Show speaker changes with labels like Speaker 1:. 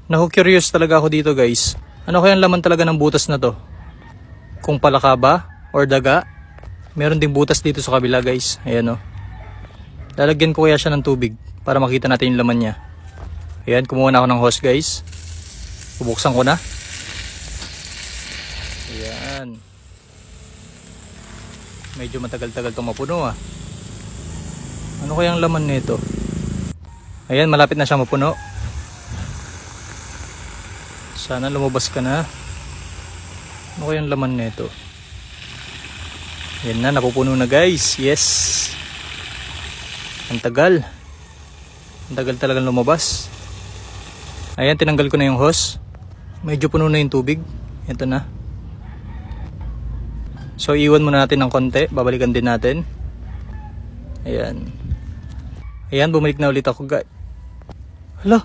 Speaker 1: Naku-curious talaga ako dito guys. Ano kaya ang laman talaga ng butas na to? Kung palaka ba or daga? Meron ding butas dito sa kabila guys. Ayan o. Lalagyan ko kaya siya ng tubig para makita natin yung laman niya. Ayan, kumuha na ako ng hose guys. Bubuksan ko na. Ayan. Medyo matagal-tagal itong mapuno ah. Ano kaya ang laman nito? Ayan, malapit na siya mapuno. Sana lumabas ka na. Ano kaya ang laman nito? Ayan na, napupuno na guys. Yes. Ang tagal. Ang tagal talagang lumabas. Ayan, tinanggal ko na yung hose. Medyo puno na yung tubig. Ito na. So, iwan muna natin ng konti. Babalikan din natin. Ayan. Ayan, bumalik na ulit ako guys. Hala,